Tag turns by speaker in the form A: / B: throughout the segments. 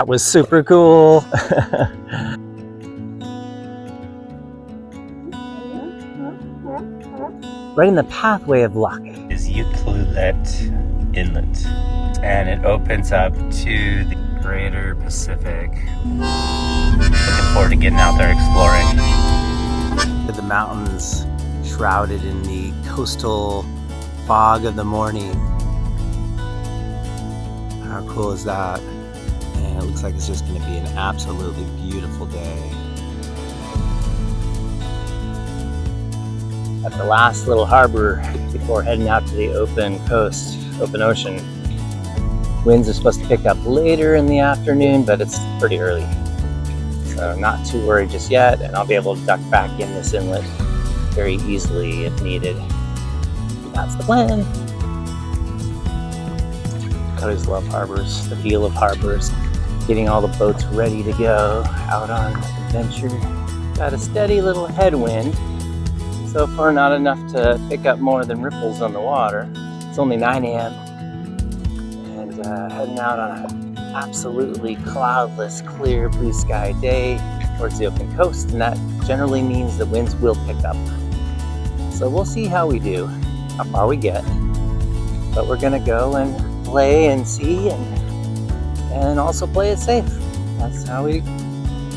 A: That was super cool. Right in the pathway of luck is Ucluelet Inlet, and it opens up to the greater Pacific. Looking forward to getting out there exploring. The mountains shrouded in the coastal fog of the morning. How cool is that? And it looks like it's just going to be an absolutely beautiful day. At the last little harbor before heading out to the open coast, open ocean. Winds are supposed to pick up later in the afternoon, but it's pretty early. So not too worried just yet, and I'll be able to duck back in this inlet very easily if needed. That's the plan. I always love harbors, the feel of harbors, getting all the boats ready to go out on adventure. Got a steady little headwind. So far not enough to pick up more than ripples on the water. It's only 9 a.m. and heading out on an absolutely cloudless, clear, blue sky day towards the open coast, and that generally means the winds will pick up. So we'll see how we do, how far we get, but we're gonna go and play and see and also play it safe. That's how we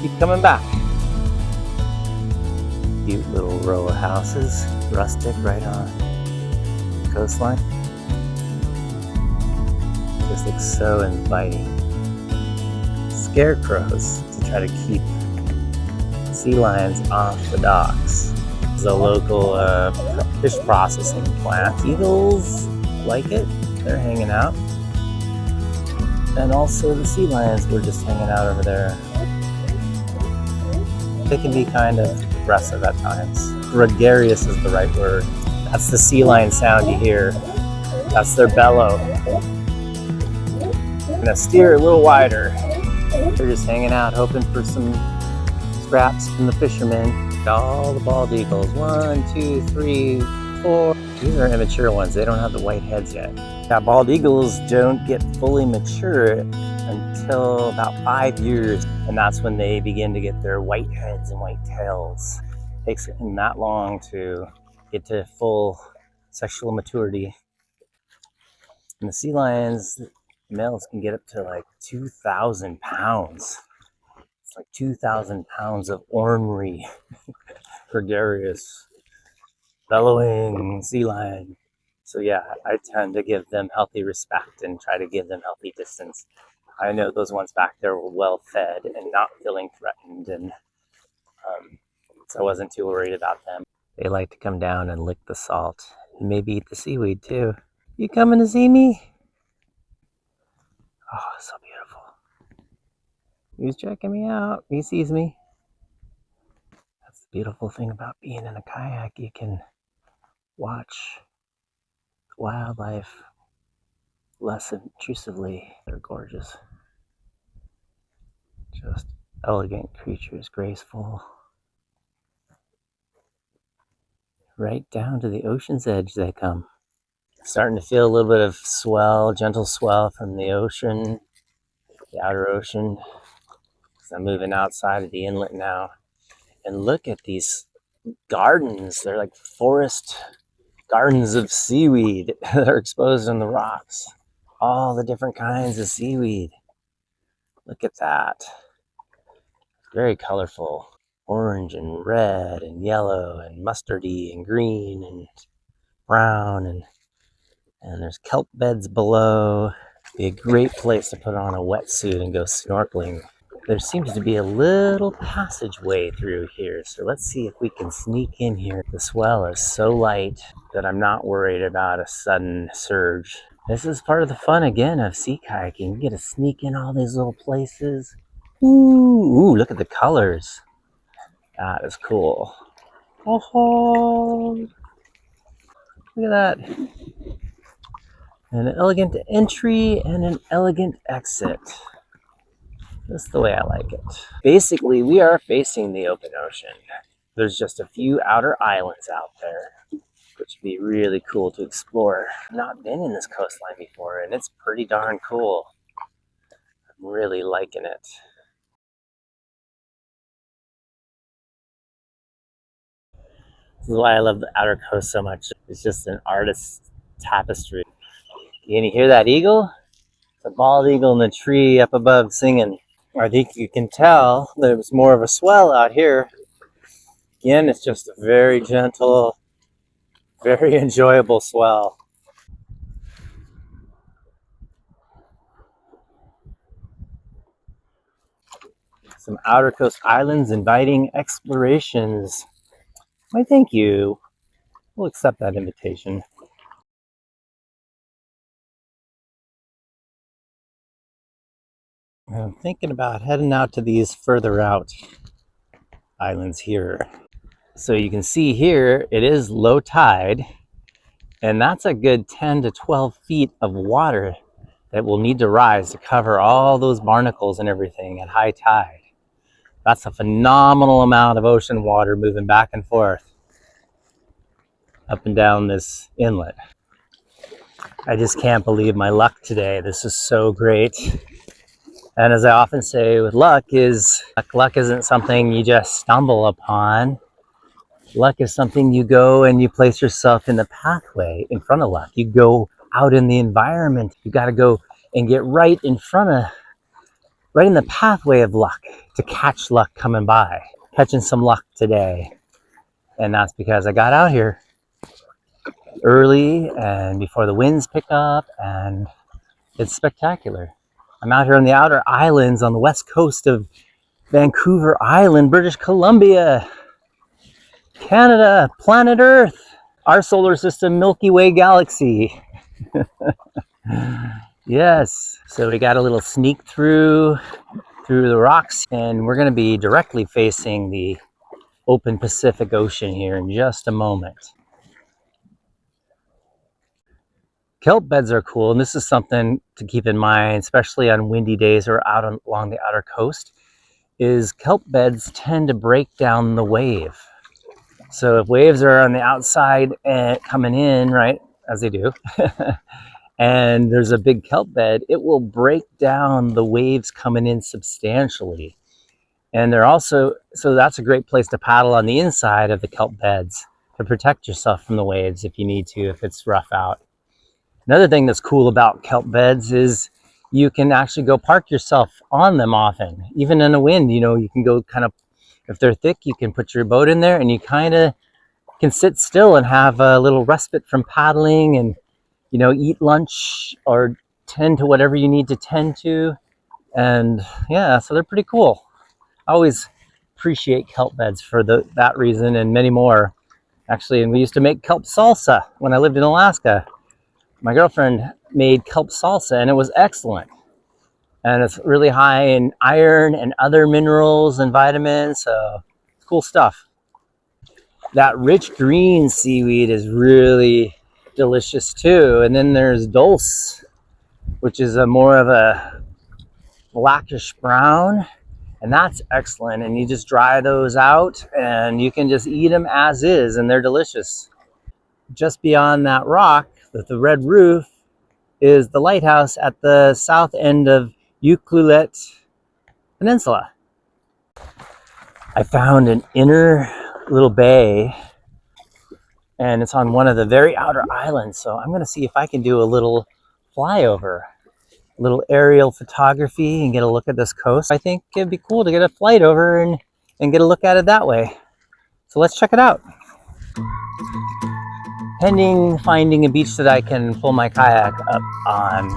A: keep coming back. Cute little row of houses, rustic right on the coastline. This looks so inviting. Scarecrows to try to keep sea lions off the docks. This is a local fish processing plant. Eagles like it, they're hanging out. And also the sea lions were just hanging out over there. They can be kind of aggressive at times. Gregarious is the right word. That's the sea lion sound you hear. That's their bellow. I'm gonna steer a little wider. They're just hanging out, hoping for some scraps from the fishermen. All the bald eagles. 1, 2, 3, 4. These are immature ones. They don't have the white heads yet. Yeah, bald eagles don't get fully mature until about 5 years, and that's when they begin to get their white heads and white tails. It takes them that long to get to full sexual maturity. And the sea lions, males can get up to like 2,000 pounds. It's like 2,000 pounds of ornery, gregarious, bellowing sea lion. So yeah, I tend to give them healthy respect and try to give them healthy distance. I know those ones back there were well fed and not feeling threatened, and so I wasn't too worried about them. They like to come down and lick the salt and maybe eat the seaweed too. You coming to see me? Oh, so beautiful. He's checking me out. He sees me. That's the beautiful thing about being in a kayak. You can watch wildlife less intrusively. They're gorgeous. Just elegant creatures, graceful. Right down to the ocean's edge they come. Starting to feel a little bit of swell, gentle swell from the ocean, the outer ocean. So I'm moving outside of the inlet now. And look at these gardens. They're like forest gardens of seaweed that are exposed on the rocks. All the different kinds of seaweed. Look at that. Very colorful. Orange and red and yellow and mustardy and green and brown, and there's kelp beds below. Be a great place to put on a wetsuit and go snorkeling. There seems to be a little passageway through here, so let's see if we can sneak in here. The swell is so light that I'm not worried about a sudden surge. This is part of the fun again of sea kayaking. You get to sneak in all these little places. Ooh, look at the colors. That is cool. Oh, look at that. An elegant entry and an elegant exit. That's the way I like it. Basically, we are facing the open ocean. There's just a few outer islands out there, which would be really cool to explore. I've not been in this coastline before, and it's pretty darn cool. I've I'm really liking it. This is why I love the outer coast so much. It's just an artist's tapestry. Can you hear that eagle? It's a bald eagle in the tree up above singing. I think you can tell there's more of a swell out here. Again, it's just a very gentle, very enjoyable swell. Some outer coast islands inviting explorations. Why, thank you. We'll accept that invitation. I'm thinking about heading out to these further out islands here. So you can see here, it is low tide, and that's a good 10 to 12 feet of water that will need to rise to cover all those barnacles and everything at high tide. That's a phenomenal amount of ocean water moving back and forth up and down this inlet. I just can't believe my luck today. This is so great. And as I often say with luck isn't something you just stumble upon. Luck is something you go and you place yourself in the pathway in front of luck. You go out in the environment. You got to go and get right in the pathway of luck to catch luck coming by. Catching some luck today. And that's because I got out here early and before the winds pick up, and it's spectacular. I'm out here on the outer islands on the west coast of Vancouver Island, British Columbia, Canada, planet Earth, our solar system, Milky Way galaxy. Yes, so we got a little sneak through the rocks, and we're going to be directly facing the open Pacific Ocean here in just a moment. Kelp beds are cool, and this is something to keep in mind, especially on windy days or along the outer coast, is kelp beds tend to break down the wave. So if waves are on the outside and coming in, right, as they do, and there's a big kelp bed, it will break down the waves coming in substantially. And they're also, so that's a great place to paddle on the inside of the kelp beds to protect yourself from the waves if you need to, if it's rough out. Another thing that's cool about kelp beds is you can actually go park yourself on them often. Even in a wind, you can go kind of, if they're thick, you can put your boat in there and you kind of can sit still and have a little respite from paddling and, eat lunch or tend to whatever you need to tend to. And yeah, so they're pretty cool. I always appreciate kelp beds for that reason and many more. Actually, and we used to make kelp salsa when I lived in Alaska. My girlfriend made kelp salsa and it was excellent. And it's really high in iron and other minerals and vitamins, so it's cool stuff. That rich green seaweed is really delicious too. And then there's dulse, which is more of a blackish brown, and that's excellent. And you just dry those out and you can just eat them as is, and they're delicious. Just beyond that rock with the red roof is the lighthouse at the south end of Ucluelet Peninsula. I found an inner little bay, and it's on one of the very outer islands. So I'm going to see if I can do a little flyover, a little aerial photography, and get a look at this coast. I think it'd be cool to get a flight over and get a look at it that way. So let's check it out. Pending finding a beach that I can pull my kayak up on.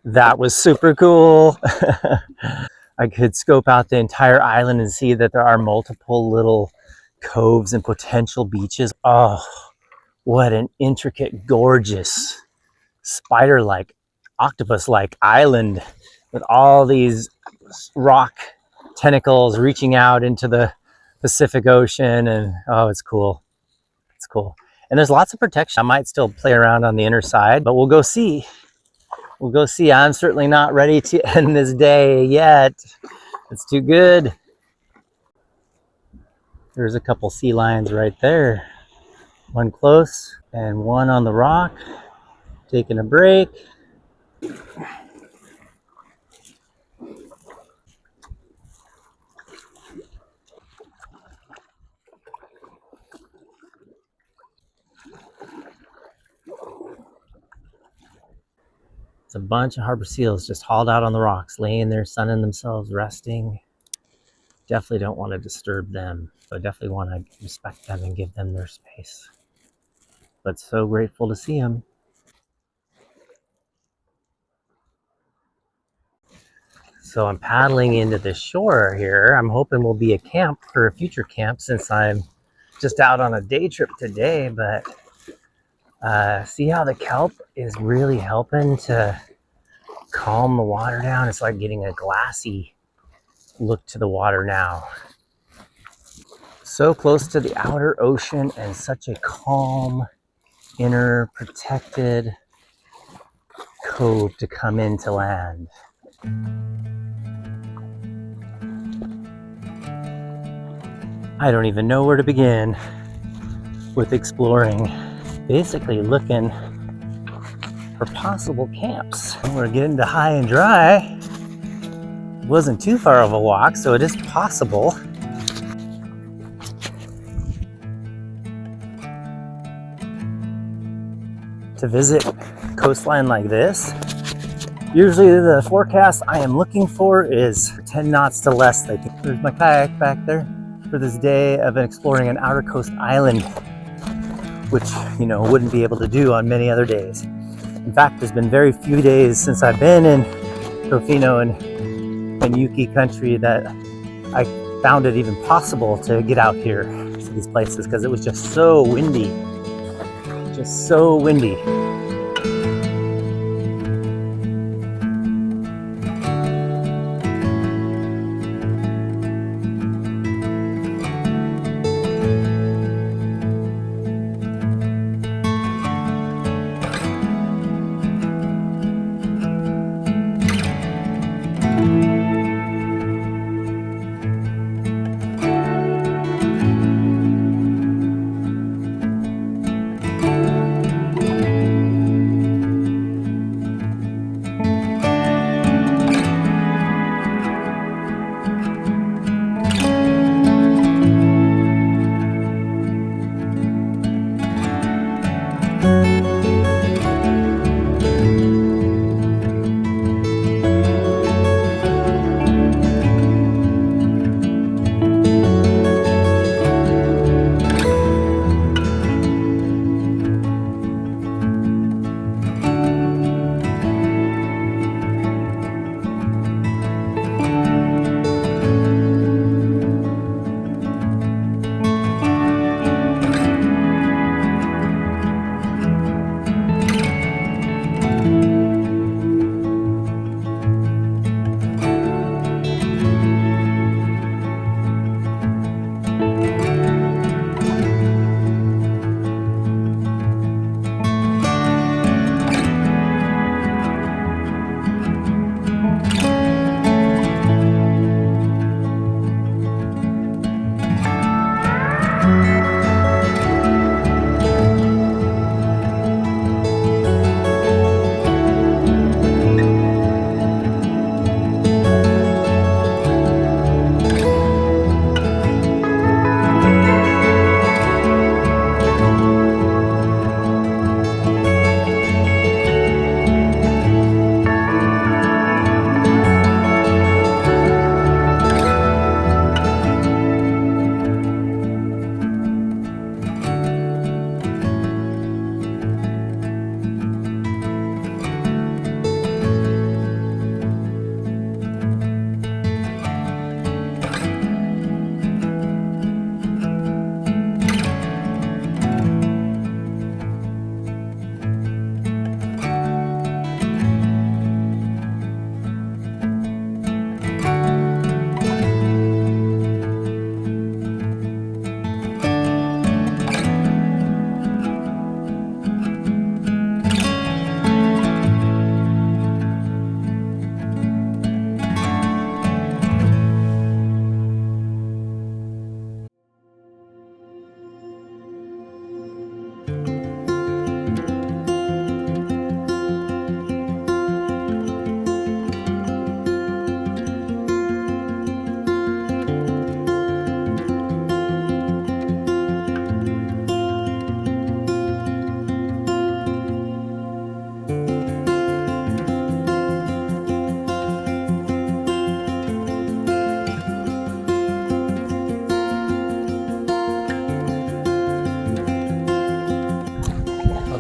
A: That was super cool. I could scope out the entire island and see that there are multiple little coves and potential beaches. Oh, what an intricate, gorgeous, spider-like, octopus-like island with all these rock tentacles reaching out into the Pacific Ocean. And oh, it's cool. It's cool. And there's lots of protection. I might still play around on the inner side, but we'll go see. We'll go see. I'm certainly not ready to end this day yet. It's too good. There's a couple sea lions right there. One close and one on the rock, taking a break. It's a bunch of harbor seals just hauled out on the rocks, laying there, sunning themselves, resting. Definitely don't want to disturb them. So I definitely want to respect them and give them their space. But so grateful to see them. So I'm paddling into the shore here. I'm hoping we'll be a camp for a future camp since I'm just out on a day trip today. But see how the kelp is really helping to calm the water down? It's like getting a glassy look to the water now. So close to the outer ocean and such a calm, inner, protected cove to come into land. I don't even know where to begin with exploring. Basically looking for possible camps. We're getting to high and dry. It wasn't too far of a walk, so it is possible. To visit coastline like this. Usually the forecast I am looking for is 10 knots to less. There's my kayak back there for this day of exploring an outer coast island, which, you know, wouldn't be able to do on many other days. In fact, there's been very few days since I've been in Tofino and Yuki country that I found it even possible to get out here to these places because it was just so windy. Just so windy.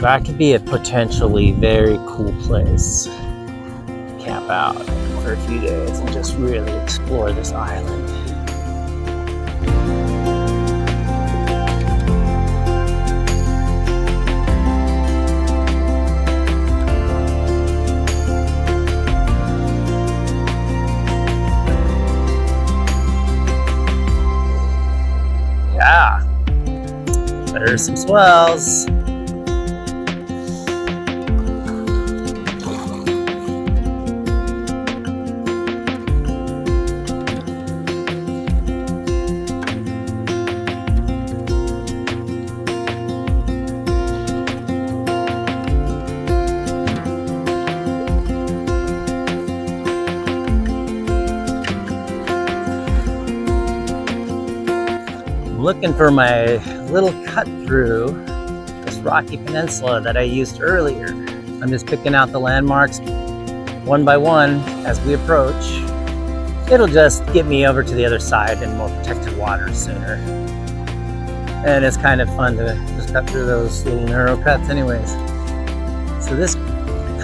A: that could be a potentially very cool place to camp out for a few days and just really explore this island. Yeah, there's some swells. Looking for my little cut through this rocky peninsula that I used earlier. I'm just picking out the landmarks one by one as we approach. It'll just get me over to the other side in more protected waters sooner. And it's kind of fun to just cut through those little narrow cuts anyways. So this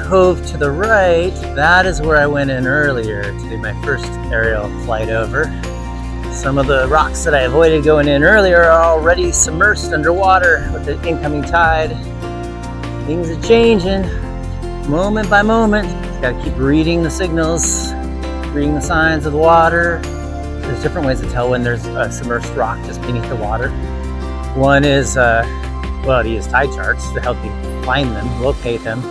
A: cove to the right, that is where I went in earlier to do my first aerial flight over. Some of the rocks that I avoided going in earlier are already submersed underwater with the incoming tide. Things are changing moment by moment. Just gotta keep reading the signals, reading the signs of the water. There's different ways to tell when there's a submersed rock just beneath the water. One is, to use tide charts to help you find them, locate them.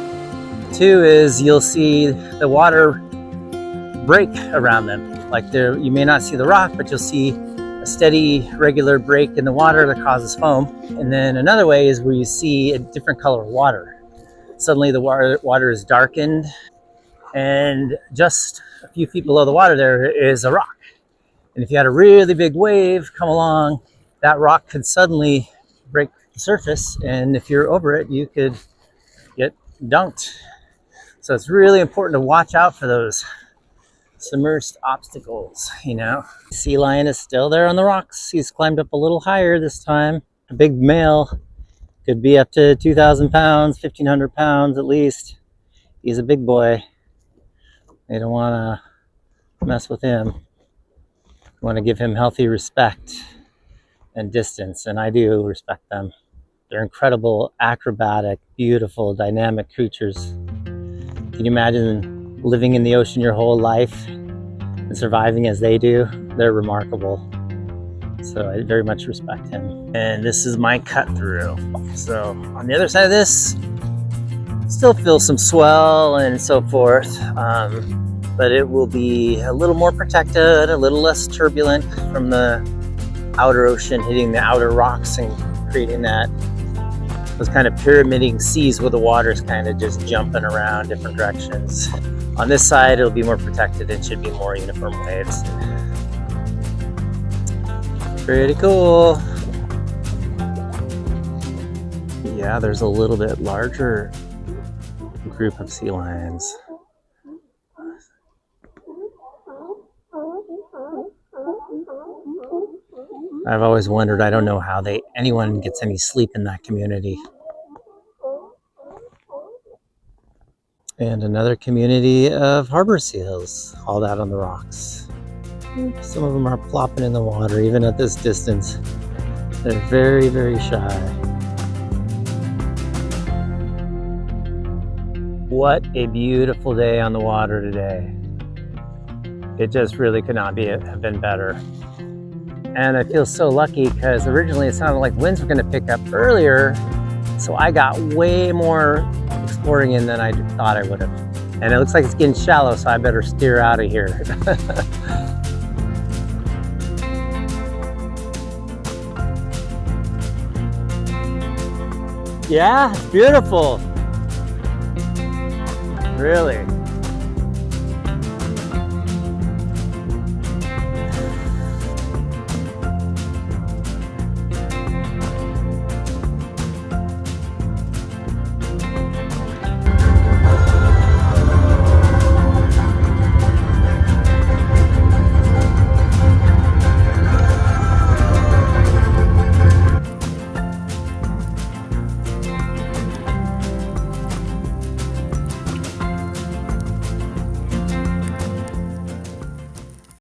A: Two is you'll see the water break around them. Like you may not see the rock, but you'll see a steady, regular break in the water that causes foam. And then another way is where you see a different color of water. Suddenly the water is darkened, and just a few feet below the water there is a rock. And if you had a really big wave come along, that rock could suddenly break the surface, and if you're over it, you could get dunked. So it's really important to watch out for those submersed obstacles, you know. Sea lion is still there on the rocks. He's climbed up a little higher this time. A big male, could be up to 2,000 pounds, 1,500 pounds at least. He's a big boy. They don't want to mess with him. You want to give him healthy respect and distance, and I do respect them. They're incredible, acrobatic, beautiful, dynamic creatures. Can you imagine living in the ocean your whole life and surviving as they do? They're remarkable. So I very much respect him. And this is my cut through. So on the other side of this, still feel some swell and so forth, but it will be a little more protected, a little less turbulent from the outer ocean hitting the outer rocks and creating those kind of pyramiding seas where the water's kind of just jumping around different directions. On this side, it'll be more protected and should be more uniform waves. Pretty cool. Yeah, there's a little bit larger group of sea lions. I've always wondered, I don't know how anyone gets any sleep in that community. And another community of harbor seals, hauled out on the rocks. Some of them are plopping in the water, even at this distance. They're very, very shy. What a beautiful day on the water today. It just really could not have been better. And I feel so lucky because originally it sounded like winds were going to pick up earlier, so I got way more exploring in than I thought I would have. And it looks like it's getting shallow, so I better steer out of here. Yeah, it's beautiful. Really.